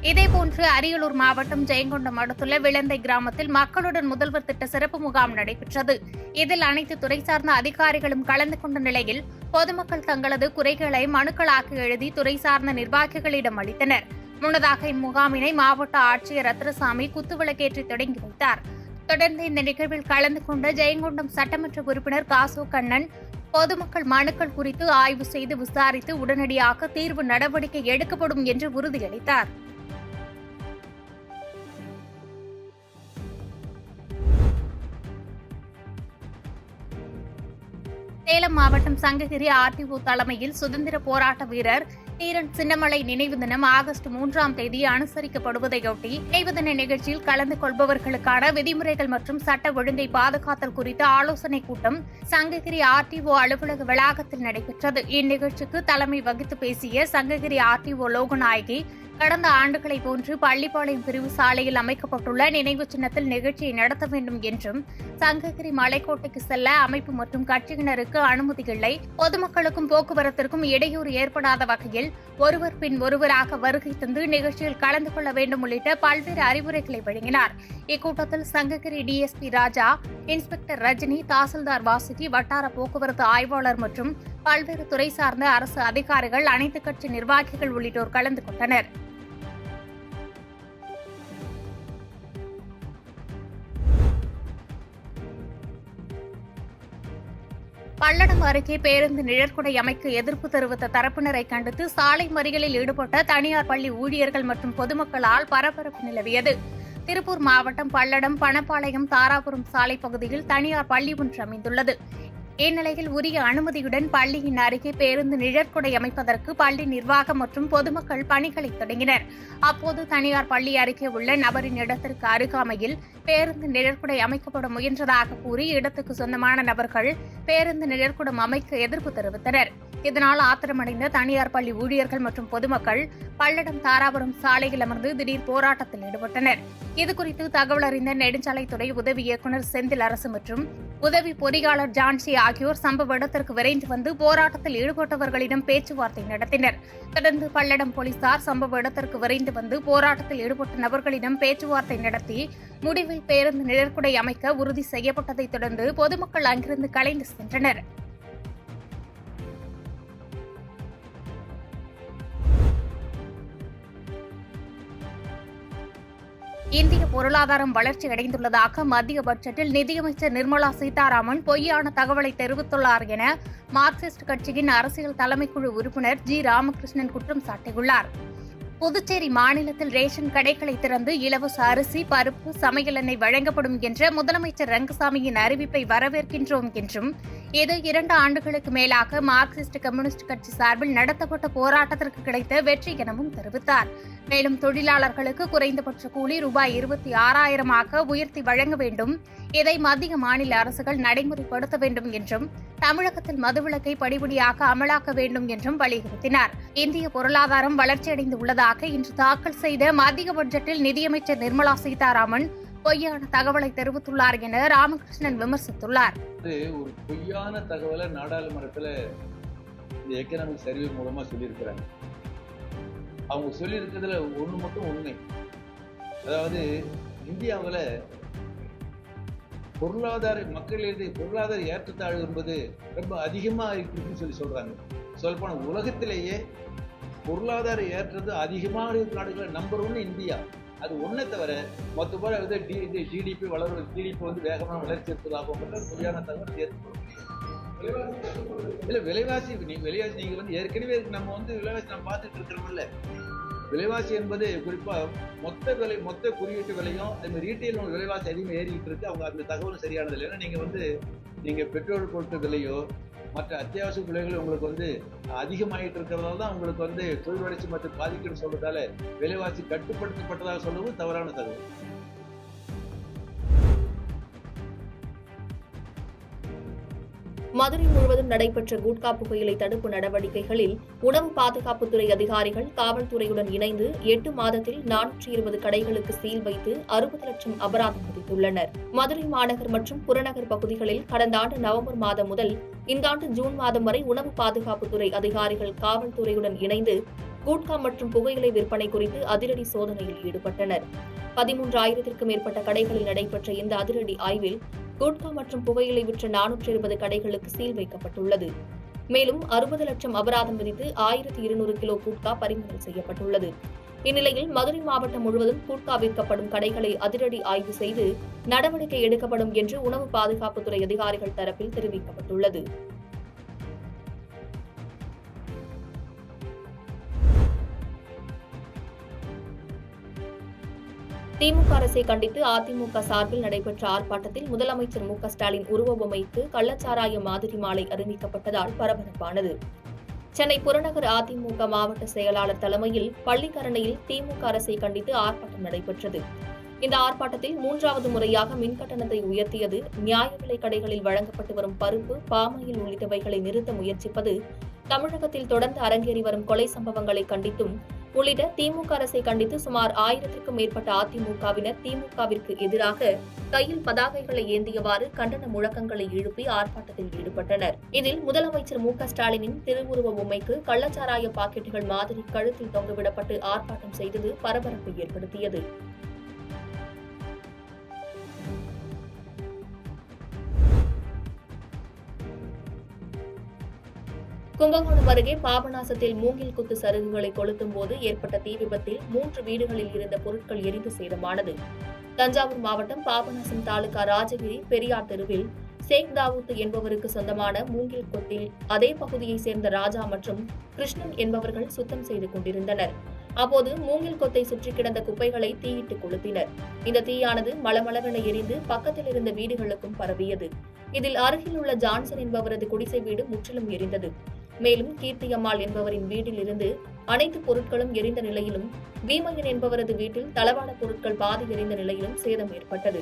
இதேபோன்று அரியலூர் மாவட்டம் ஜெயங்கொண்டம் அடுத்துள்ள விளந்தை கிராமத்தில் மக்களுடன் முதல்வர் திட்ட சிறப்பு முகாம் நடைபெற்றது. இதில் அனைத்து துறை சார்ந்த அதிகாரிகளும் கலந்து கொண்ட நிலையில் பொதுமக்கள் தங்களது குறைகளை மனுக்களாக எழுதி துறை சார்ந்த நிர்வாகிகளிடம் அளித்தனர். முன்னதாக இம்முகாமினை மாவட்ட ஆட்சியர் ரத்னசாமி குத்துவிளக்கேற்றி தொடங்கி வைத்தார். தொடர்ந்து இந்த நிகழ்வில் கலந்து கொண்ட ஜெயங்கொண்டம் சட்டமன்ற உறுப்பினர் காசோ கண்ணன் பொதுமக்கள் மனுக்கள் குறித்து ஆய்வு செய்து விசாரித்து உடனடியாக தீர்வு நடவடிக்கை எடுக்கப்படும் என்று உறுதியளித்தார். சேலம் மாவட்டம் சங்ககிரி ஆர்டிஓ தலைமையில் சுதந்திர போராட்ட வீரர் தீரன் சின்னமலை நினைவு தினம் ஆகஸ்ட் 3ஆம் தேதி அனுசரிக்கப்படுவதையொட்டி நினைவு தின நிகழ்ச்சியில் கலந்து கொள்பவர்களுக்கான விதிமுறைகள் மற்றும் சட்ட ஒழுங்கை பாதுகாத்தல் குறித்த ஆலோசனைக் கூட்டம் சங்ககிரி ஆர்டிஓ அலுவலக வளாகத்தில் நடைபெற்றது. இந்நிகழ்ச்சிக்கு தலைமை வகித்து பேசிய சங்ககிரி ஆர்டிஓ லோகநாயகி, கடந்த ஆண்டுகளைப் போன்று பள்ளிப்பாளையம் பிரிவு சாலையில் அமைக்கப்பட்டுள்ள நினைவு சின்னத்தில் நிகழ்ச்சியை நடத்த வேண்டும் என்றும், சங்ககிரி மலைக்கோட்டைக்கு செல்ல அமைப்பு மற்றும் கட்சியினருக்கு அனுமதி இல்லை, பொதுமக்களுக்கும் போக்குவரத்திற்கும் இடையூறு ஏற்படாத வகையில் ஒருவர் பின் ஒருவராக வருகை தந்து நிகழ்ச்சியில் கலந்து கொள்ள வேண்டும் உள்ளிட்ட பல்வேறு அறிவுரைகளை வழங்கினார். இக்கூட்டத்தில் சங்ககிரி டிஎஸ்பி ராஜா, இன்ஸ்பெக்டர் ரஜினி, தாசில்தார் வாசுகி, வட்டார போக்குவரத்து ஆய்வாளர் மற்றும் பல்வேறு துறை சார்ந்த அரசு அதிகாரிகள், அனைத்து கட்சி நிர்வாகிகள் உள்ளிட்டோர் கலந்து கொண்டனர். பல்லடம் அருகே பேருந்து நிழற்குடை அமைக்க எதிர்ப்பு தெரிவித்த தரப்பினரை கண்டித்து சாலை மறியலில் ஈடுபட்ட தனியார் பள்ளி ஊழியர்கள் மற்றும் பொதுமக்களால் பரபரப்பு நிலவியது. திருப்பூர் மாவட்டம் பல்லடம், பணப்பாளையம், தாராபுரம் சாலை பகுதியில் தனியார் பள்ளி ஒன்று அமைந்துள்ளது. இந்நிலையில் உரிய அனுமதியுடன் பள்ளியின் அருகே பேருந்து நிழற்குடை அமைப்பதற்கு பள்ளி நிர்வாகம் மற்றும் பொதுமக்கள் பணிகளை தொடங்கினர். அப்போது தனியார் பள்ளி அருகே உள்ள நபரின் இடத்திற்கு அருகாமையில் பேருந்து நிழற்குடை அமைக்கப்பட முயன்றதாக கூறி இடத்துக்கு சொந்தமான நபர்கள் பேருந்து நிழற்குடம் அமைக்க எதிர்ப்பு தெரிவித்தனர். இதனால் ஆத்திரமடைந்த தனியார் பள்ளி ஊழியர்கள் மற்றும் பொதுமக்கள் பல்லடம், தாராபுரம் சாலையில் அமர்ந்து திடீர் போராட்டத்தில் ஈடுபட்டனர். இதுகுறித்து தகவல் அறிந்த நெடுஞ்சாலைத்துறை உதவி இயக்குநர் செந்தில் அரசு மற்றும் உதவி பொறியாளர் ஜான்சி ஆகியோர் சம்பவ இடத்திற்கு விரைந்து வந்து போராட்டத்தில் ஈடுபட்டவர்களிடம் பேச்சுவார்த்தை நடத்தினர். தொடர்ந்து பல்லடம் போலீசார் சம்பவ இடத்திற்கு விரைந்து வந்து போராட்டத்தில் ஈடுபட்ட நபர்களிடம் பேச்சுவார்த்தை நடத்தி முடிவில் பேருந்து நிழற்குடை அமைக்க உறுதி செய்யப்பட்டதைத் தொடர்ந்து பொதுமக்கள் அங்கிருந்து கலைந்து சென்றனர். இந்திய பொருளாதாரம் வளர்ச்சியடைந்துள்ளதாக மத்திய பட்ஜெட்டில் நிதியமைச்சர் நிர்மலா சீதாராமன் பொய்யான தகவலை தெரிவித்துள்ளார் என மார்க்சிஸ்ட் கட்சியின் அரசியல் தலைமைக்குழு உறுப்பினர் ஜி. ராமகிருஷ்ணன் குற்றம் சாட்டியுள்ளார். புதுச்சேரி மாநிலத்தில் ரேஷன் கடைகளை திறந்து இலவச அரிசி, பருப்பு, சமையல் எண்ணெய் வழங்கப்படும் என்ற முதலமைச்சர் ரங்கசாமியின் அறிவிப்பை வரவேற்கின்றோம் என்றும், இது 2 ஆண்டுகளுக்கு மேலாக மார்க்சிஸ்ட் கம்யூனிஸ்ட் கட்சி சார்பில் நடத்தப்பட்ட போராட்டத்திற்கு கிடைத்த வெற்றி எனவும் தெரிவித்தார். மேலும் தொழிலாளர்களுக்கு குறைந்தபட்ச கூலி ரூபாய் 26,000 உயர்த்தி வழங்க வேண்டும், இதை மத்திய மாநில அரசுகள் நடைமுறைப்படுத்த வேண்டும் என்றும், தமிழகத்தில் மதுவிலக்கை படிப்படியாக அமலாக்க வேண்டும் என்றும் வலியுறுத்தினார். இந்திய பொருளாதாரம் வளர்ச்சியடைந்துள்ளதாக இன்று தாக்கல் செய்த மத்திய பட்ஜெட்டில் நிதியமைச்சர் நிர்மலா சீதாராமன் பொய்யான தகவலை தெரிவித்துள்ளார் என ராமகிருஷ்ணன் விமர்சித்துள்ளார். ஒரு பொய்யான தகவலை நாடாளுமன்றத்தில் இந்த எக்கனாமிக் சர்வே மூலமா சொல்லியிருக்கிறாங்க. அவங்க சொல்லியிருக்கிறதுல ஒன்று மட்டும் உண்மை. அதாவது இந்தியாவில் மக்களிடையே பொருளாதார ஏற்றத்தாழ்வு என்பது ரொம்ப அதிகமாக இருக்குன்னு சொல்றாங்க. சொல்லப்போனால் உலகத்திலேயே பொருளாதார ஏற்றது அதிகமாக இருக்கிற நாடுகளில் நம்பர் 1 இந்தியா. அது ஒன்றை தவிர மொத்த போல ஜிடிபி வந்து வேகமாக வளர்ச்சி இருப்பதாகவும் பொய்யான தகவல் ஏற்படும். இல்லை விலைவாசி நீங்கள் வந்து ஏற்கனவே நம்ம வந்து விலைவாசி நம்ம பார்த்துட்டு இருக்கிறோம்ல. விலைவாசி என்பது குறிப்பாக மொத்த குறியீட்டு விலையும் அந்த ரீட்டைல் விலைவாசி அதிகமாக ஏறிக்கிட்டு இருக்கு. அவங்க அந்த தகவலும் சரியானது இல்லை. ஏன்னா நீங்கள் பெட்ரோல் பொருட்கள் விலையோ மற்ற அத்தியாவசிய விலைகள் உங்களுக்கு வந்து அதிகமாகிட்டு இருக்கிறதால தான் உங்களுக்கு வந்து தொழில் வளர்ச்சி மற்றும் பாதிக்குன்னு சொல்றதால விலைவாசி கட்டுப்படுத்தப்பட்டதாக சொல்லவும் தவறான தகவல். மதுரை முழுவதும் நடைபெற்ற குட்கா புகையிலை தடுப்பு நடவடிக்கைகளில் உணவு பாதுகாப்புத்துறை அதிகாரிகள் காவல்துறையுடன் இணைந்து 8 மாதத்தில் 420 கடைகளுக்கு சீல் வைத்து 60 லட்சம் அபராதம் விதித்துள்ளனர். மதுரை மாநகர் மற்றும் புறநகர் பகுதிகளில் கடந்த ஆண்டு நவம்பர் மாதம் முதல் இந்த ஆண்டு ஜூன் மாதம் வரை உணவு பாதுகாப்புத்துறை அதிகாரிகள் காவல்துறையுடன் இணைந்து குட்கா மற்றும் புகையிலை விற்பனை குறித்து அதிரடி சோதனையில் ஈடுபட்டனர். 13,000க்கும் மேற்பட்ட கடைகளில் நடைபெற்ற இந்த அதிரடி ஆய்வில் குட்கா மற்றும் புகையிலை விற்ற 420 கடைகளுக்கு சீல் வைக்கப்பட்டுள்ளது. மேலும் 60 லட்சம் அபராதம் விதித்து 1200 கிலோ குட்கா பறிமுதல் செய்யப்பட்டுள்ளது. இந்நிலையில் மதுரை மாவட்டம் முழுவதும் குட்கா விற்கப்படும் கடைகளை அதிரடி ஆய்வு செய்து நடவடிக்கை எடுக்கப்படும் என்று உணவு பாதுகாப்புத்துறை அதிகாரிகள் தரப்பில் தெரிவிக்கப்பட்டுள்ளது. திமுக அரசை கண்டித்து அதிமுக சார்பில் நடைபெற்ற ஆர்ப்பாட்டத்தில் முதலமைச்சர் மு.க.ஸ்டாலின் உருவ பொம்மைக்கு கள்ளச்சாராய மாதிரி மாலை அறிவிக்கப்பட்டதால் பரபரப்பானது. சென்னை புறநகர் அதிமுக மாவட்ட செயலாளர் தலைமையில் பள்ளிக்கரணையில் திமுக அரசை கண்டித்து ஆர்ப்பாட்டம் நடைபெற்றது. இந்த ஆர்ப்பாட்டத்தில் 3வது முறையாக மின்கட்டணத்தை உயர்த்தியது, நியாய விலைக் கடைகளில் வழங்கப்பட்டு வரும் பருப்பு, பாமாயில் உள்ளிட்டவைகளை நிறுத்த முயற்சிப்பது, தமிழகத்தில் தொடர்ந்து அரங்கேறி வரும் கொலை சம்பவங்களை கண்டித்தும் உள்ளிட்ட திமுக அரசை கண்டித்து சுமார் 1000க்கும் மேற்பட்ட அதிமுகவினர் திமுகவிற்கு எதிராக கையில் பதாகைகளை ஏந்தியவாறு கண்டன முழக்கங்களை எழுப்பி ஆர்ப்பாட்டத்தில் ஈடுபட்டனர். இதில் முதலமைச்சர் மு.க.ஸ்டாலினின் திருவுருவ பொம்மைக்கு கள்ளச்சாராய பாக்கெட்டுகள் மாதிரி கழுத்தில் தொங்கவிடப்பட்டு ஆர்ப்பாட்டம் செய்தது பரபரப்பை ஏற்படுத்தியது. கும்பகோணம் அருகே பாபநாசத்தில் மூங்கில் குத்து சருகுகளை கொளுத்தும் போது ஏற்பட்ட தீ விபத்தில் 3 வீடுகளில் இருந்த பொருட்கள் எரிந்து சேதமானது. தஞ்சாவூர் மாவட்டம் பாபநாசம் தாலுகா ராஜகிரி பெரியார் தெருவில் சேக் தாவூத் என்பவருக்கு சொந்தமான மூங்கில் கொத்தில் அதே பகுதியைச் சேர்ந்த ராஜா மற்றும் கிருஷ்ணன் என்பவர்கள் சுத்தம் செய்து கொண்டிருந்தனர். அப்போது மூங்கில் கொத்தை சுற்றி கிடந்த குப்பைகளை தீயிட்டு கொளுத்தினர். இந்த தீயானது மளமளவென எரிந்து பக்கத்தில் இருந்த வீடுகளுக்கும் பரவியது. இதில் அருகில் உள்ள ஜான்சன் என்பவரது குடிசை வீடு முற்றிலும் எரிந்தது. மேலும் கீர்த்தியம்மாள் என்பவரின் வீட்டில் இருந்து அனைத்து பொருட்களும் எரிந்த நிலையிலும், பீமையன் என்பவரது வீட்டில் தளவாட பொருட்கள் பாதி எரிந்த நிலையிலும் சேதம் ஏற்பட்டது.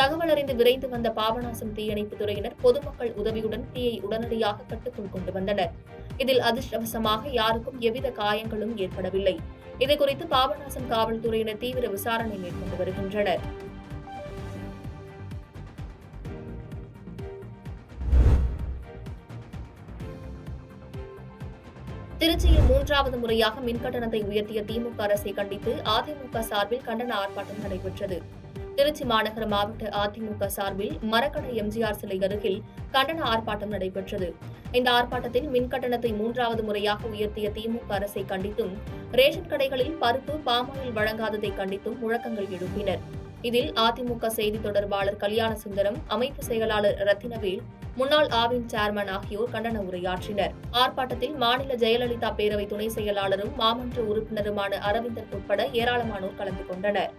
தகவல் அறிந்து விரைந்து வந்த பாபநாசம் தீயணைப்புத் துறையினர் பொதுமக்கள் உதவியுடன் தீயை உடனடியாக கட்டுக்குள் கொண்டு வந்தனர். இதில் அதிர்ஷ்டவசமாக யாருக்கும் எவ்வித காயங்களும் ஏற்படவில்லை. இதுகுறித்து பாபநாசம் காவல்துறையினர் தீவிர விசாரணை மேற்கொண்டு வருகின்றனர். திருச்சியில் 3வது முறையாக மின்கட்டணத்தை உயர்த்திய திமுக அரசை கண்டித்து அதிமுக சார்பில் கண்டன ஆர்ப்பாட்டம் நடைபெற்றது. திருச்சி மாநகர மாவட்ட அதிமுக சார்பில் மரக்கடை எம்ஜிஆர் சிலை அருகில் கண்டன ஆர்ப்பாட்டம் நடைபெற்றது. இந்த ஆர்ப்பாட்டத்தில் மின்கட்டணத்தை 3வது முறையாக உயர்த்திய திமுக அரசை கண்டித்தும், ரேஷன் கடைகளில் பருப்பு, பாமாயில் வழங்காததை கண்டித்தும் முழக்கங்கள் எழுப்பினர். இதில் அதிமுக செய்தி தொடர்பாளர் கல்யாண சுந்தரம், அமைப்பு செயலாளர் ரத்தினவேல், முன்னாள் ஆவின் சேர்மன் ஆகியோர் கண்டன உரையாற்றினர். ஆர்ப்பாட்டத்தில் மாநில ஜெயலலிதா பேரவை துணை செயலாளரும் மாமன்ற உறுப்பினருமான அரவிந்தன் உட்பட ஏராளமானோர் கலந்து கொண்டனர்.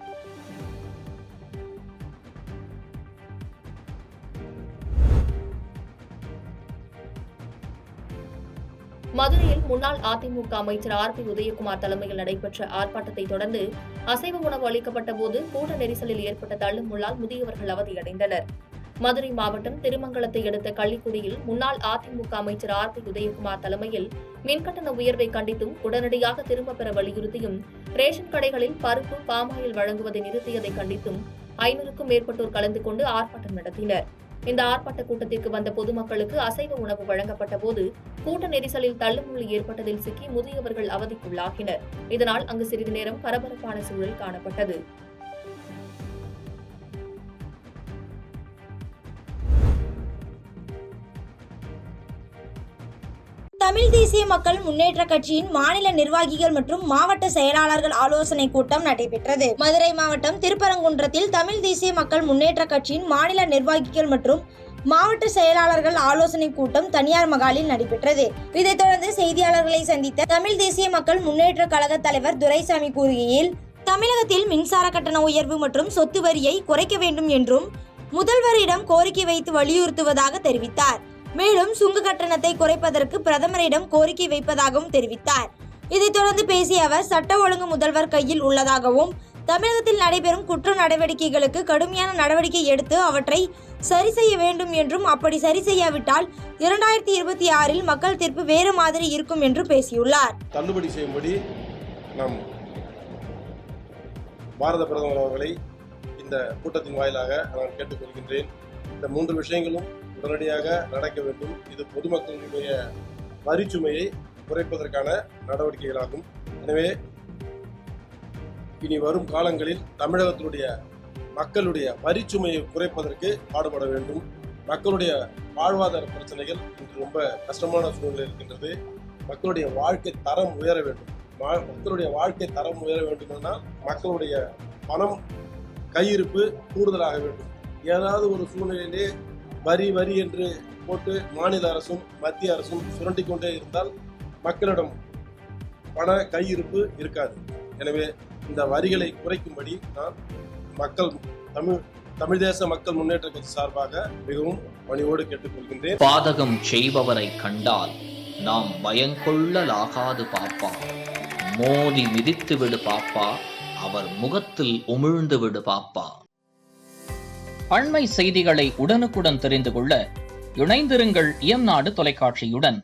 மதுரையில் முன்னாள் அதிமுக அமைச்சர் ஆர்.பி. உதயகுமார் தலைமையில் நடைபெற்ற ஆர்ப்பாட்டத்தை தொடர்ந்து அசைவ உணவு அளிக்கப்பட்ட போது கூட்ட நெரிசலில் ஏற்பட்ட தள்ளுமுள்ளால் முதியவர்கள் அவதியடைந்தனர். மதுரை மாவட்டம் திருமங்கலத்தை அடுத்த கள்ளிக்குடியில் முன்னாள் அதிமுக அமைச்சர் ஆர்.பி. உதயகுமார் தலைமையில் மின்கட்டண உயர்வை கண்டித்தும் உடனடியாக திரும்பப் பெற வலியுறுத்தியும், ரேஷன் கடைகளில் பருப்பு, பாமாயில் வழங்குவதை நிறுத்தியதை கண்டித்தும் 500க்கும் மேற்பட்டோர் கலந்து கொண்டு ஆர்ப்பாட்டம் நடத்தினர். இந்த ஆர்ப்பாட்ட கூட்டத்திற்கு வந்த பொதுமக்களுக்கு அசைவ உணவு வழங்கப்பட்ட போது கூட்ட நெரிசலில் தள்ளுமுள்ளு ஏற்பட்டதில் சிக்கி முதியவர்கள் அவதிக்குள்ளாகினர். இதனால் அங்கு சிறிது நேரம் பரபரப்பான சூழல் காணப்பட்டது. தமிழ் தேசிய மக்கள் முன்னேற்ற கட்சியின் மாநில நிர்வாகிகள் மற்றும் மாவட்ட செயலாளர்கள் ஆலோசனை கூட்டம் நடைபெற்றது. மதுரை மாவட்டம் திருப்பரங்குன்றத்தில் தமிழ் தேசிய மக்கள் முன்னேற்ற கட்சியின் மாநில நிர்வாகிகள் மற்றும் மாவட்ட செயலாளர்கள் ஆலோசனை கூட்டம் தனியார் மகாலில் நடைபெற்றது. இதைத் தொடர்ந்து செய்தியாளர்களை சந்தித்த தமிழ் தேசிய மக்கள் முன்னேற்ற கழக தலைவர் துரைசாமி கூறுகையில், தமிழகத்தில் மின்சார கட்டண உயர்வு மற்றும் சொத்து வரியை குறைக்க வேண்டும் என்றும் முதல்வரிடம் கோரிக்கை வைத்து வலியுறுத்துவதாக தெரிவித்தார். மேலும் சுங்க கட்டணத்தை குறைப்பதற்கு பிரதமரிடம் கோரிக்கை வைப்பதாகவும் தெரிவித்தார். இதைத் தொடர்ந்து பேசிய அவர், சட்ட ஒழுங்கு முதல்வர் கையில் உள்ளதாகவும், தமிழகத்தில் நடைபெறும் குற்ற நடவடிக்கைகளுக்கு கடுமையான நடவடிக்கை எடுத்து அவற்றை சரி செய்ய வேண்டும் என்றும், அப்படி சரி செய்யாவிட்டால் 2026 மக்கள் தீர்ப்பு வேறு மாதிரி இருக்கும் என்று பேசியுள்ளார். தள்ளுபடி செய்யும்படி நாம் பாரத பிரதமர் அவர்களை இந்த கூட்டத்தின் வாயிலாக நான் கேட்டுக்கொள்கின்றேன். இந்த 3 விஷயங்களும் உடனடியாக நடக்க வேண்டும். இது பொதுமக்களுடைய வரிச்சுமையை குறைப்பதற்கான நடவடிக்கைகளாகும். எனவே இனி வரும் காலங்களில் தமிழகத்தினுடைய மக்களுடைய வரிச்சுமையை குறைப்பதற்கு பாடுபட வேண்டும். மக்களுடைய வாழ்வாதார பிரச்சனைகள் இன்று ரொம்ப கஷ்டமான சூழ்நிலை இருக்கின்றது. மக்களுடைய வாழ்க்கை தரம் உயர வேண்டும். மக்களுடைய வாழ்க்கை தரம் உயர வேண்டுமென்றால் மக்களுடைய பணம் கையிருப்பு கூடுதலாக வேண்டும். ஏதாவது ஒரு சூழ்நிலையிலே வரி என்று போட்டு மாநில அரசும் மத்திய அரசும் சுரண்டி கொண்டே இருந்தால் மக்களிடம் பண கையிருப்பு இருக்காது. எனவே இந்த வரிகளை குறைக்கும்படி நான் தமிழ் தேச மக்கள் முன்னேற்ற கட்சி சார்பாக மிகவும் பணிவோடு கேட்டுக்கொள்கின்றேன். பாதகம் செய்பவரை கண்டால் நாம் பயங்கொள்ளலாகாது பாப்பா, மோதி மிதித்து விடு பாப்பா, அவர் முகத்தில் உமிழ்ந்து விடு பாப்பா. அண்மை செய்திகளை உடனுக்குடன் தெரிந்து கொள்ள இணைந்திருங்கள் இயம்நாடு தொலைக்காட்சியுடன்.